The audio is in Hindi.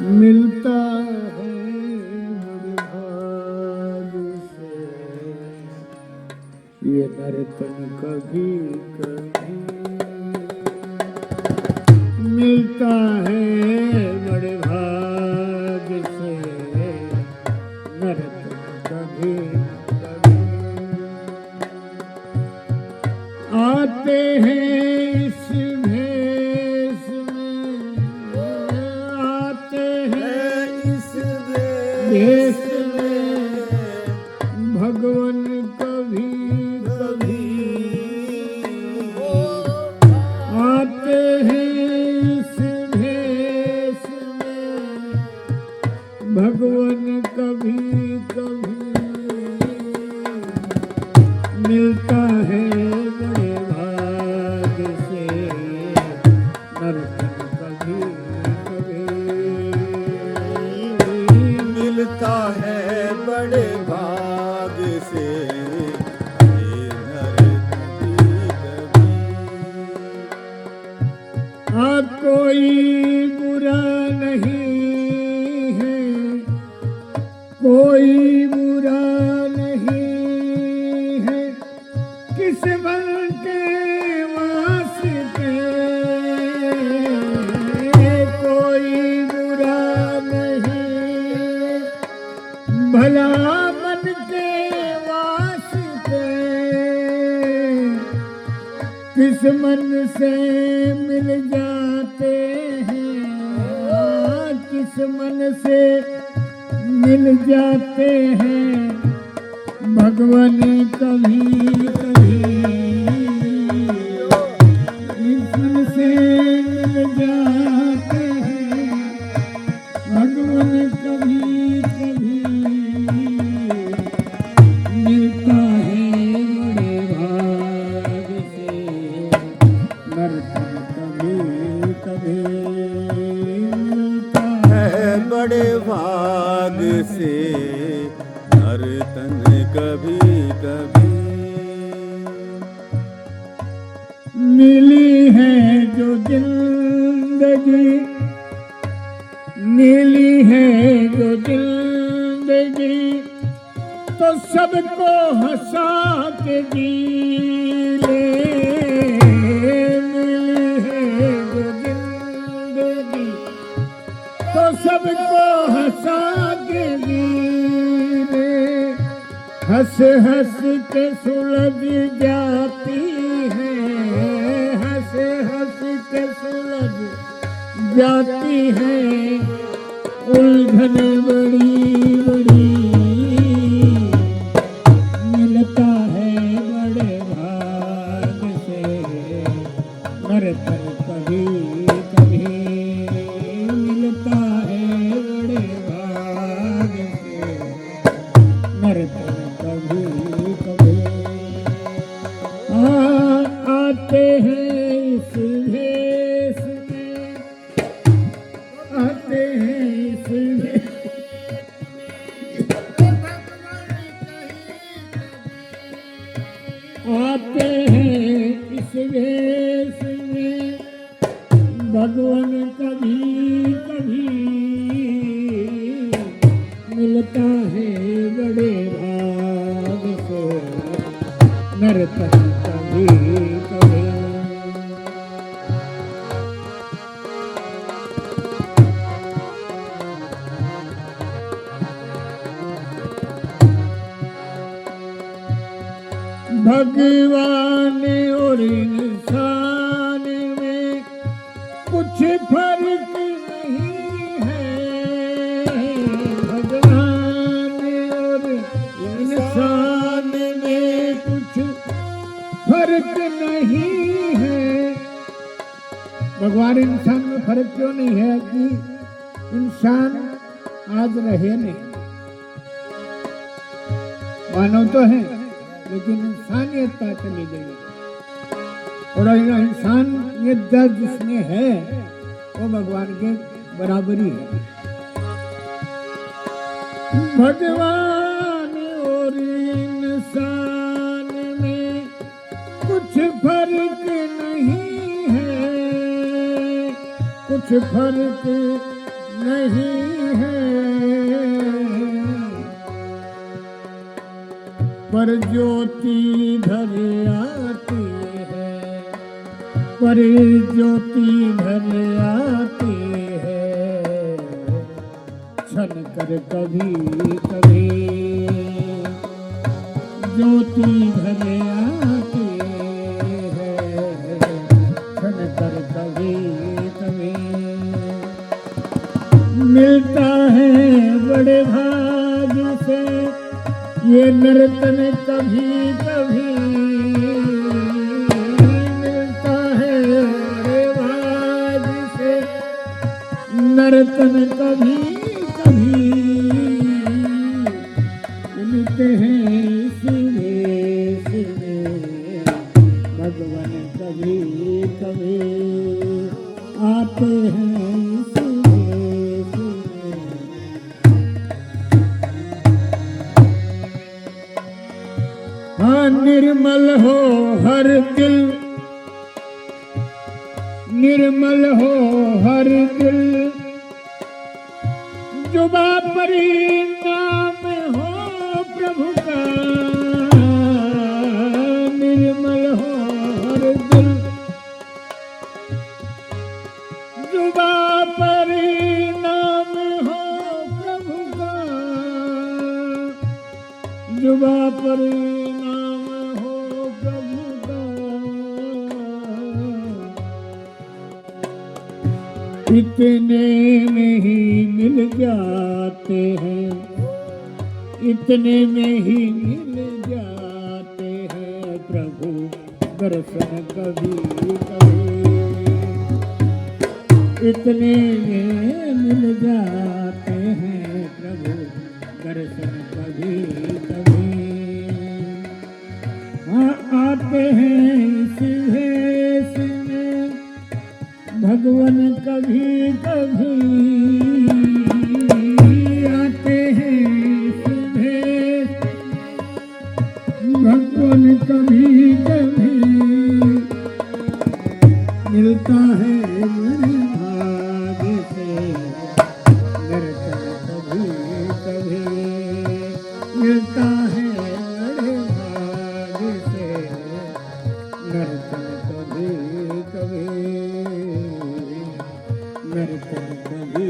मिलता है बड़े भाग से ये नर्तन कभी कभी मिलता है बड़े भाग से नर्तन कभी कभी आते हैं इस भेष में आते हैं इस भेष में भगवान कभी कभी आते हैं इस भेष में भगवान कभी कभी मिलता है बड़े भाग से नर्तन कभी कभी मिलता है बड़े भाग से ये नर्तन कभी कोई बुरा नहीं है कोई बुरा नहीं है किस्मत के वास्ते कोई बुरा नहीं भला मन के वास्ते किस्मत से मिल जाते हैं किस्मत से मिल जाते हैं भगवान कभी कभी किस्मत से मिल जाते हैं भगवान कभी कभी मिलता है बड़े भाग से नर्तन कभी कभी मिलता है बड़े भाग से नर्तन कभी कभी मिली है जो जिंदगी मिली है जो जिंदगी तो सबको हंसा के जी ले मिली है जो जिंदगी तो सबको हंसा के जी ले हंस हंस के सुलझ जाती है हंस हंस के सुलझ जाती है उलझन बड़ी बड़ी मिलता है बड़े भाग से नर्तन कभी कभी मिलता है बड़े भाग से नर्तन कभी कभी आते हैं इस भेष में आते हैं इस भेष आते हैं इस भेष में भगवान कभी कभी मिलता है बड़े भाग से नर्तन कभी कभी भगवान और इंसान में कुछ फर्क नहीं है भगवान और इंसान में कुछ फर्क नहीं है भगवान इंसान में फर्क क्यों नहीं है कि इंसान आज रहे नहीं मानव तो है लेकिन इंसानियत चली गई और इंसानियत जिसमें है वो भगवान के बराबरी है भगवान और इंसान में कुछ फर्क नहीं है कुछ फर्क नहीं पर ज्योति धर आती है, पर ज्योति धर आती है, छन कर कभी कभी ज्योति धर आती है, छन कर कभी कभी। मिलता है बड़े भाग्य से ये नर्तन कभी कभी, मिलता है बड़े भाग्य से नर्तन कभी कभी। मिलते हैं सीधे सीधे भगवान कभी कभी, आते हैं सीधे सीधे। हाँ निर्मल हो हर दिल, निर्मल हो हर दिल, जुबा परी नाम हो प्रभु का। निर्मल हो हर दिल, जुबा परी नाम हो प्रभु का, जुबा परी नाम हो प्रभु का। इतने में ही मिल जाते हैं, इतने में ही मिल जाते हैं प्रभु दर्शन कभी कभी। इतने में मिल जाते हैं प्रभु दर्शन कभी कभी। हाँ आते हैं सीधे सीधे भगवान कभी कभी, आते हैं सीधे भगवान कभी कभी। मिलता है बड़े भाग्य से दर्शन कभी कभी, मिलता है बड़े भाग्य से दर्शन कभी कभी, दर्शन कभी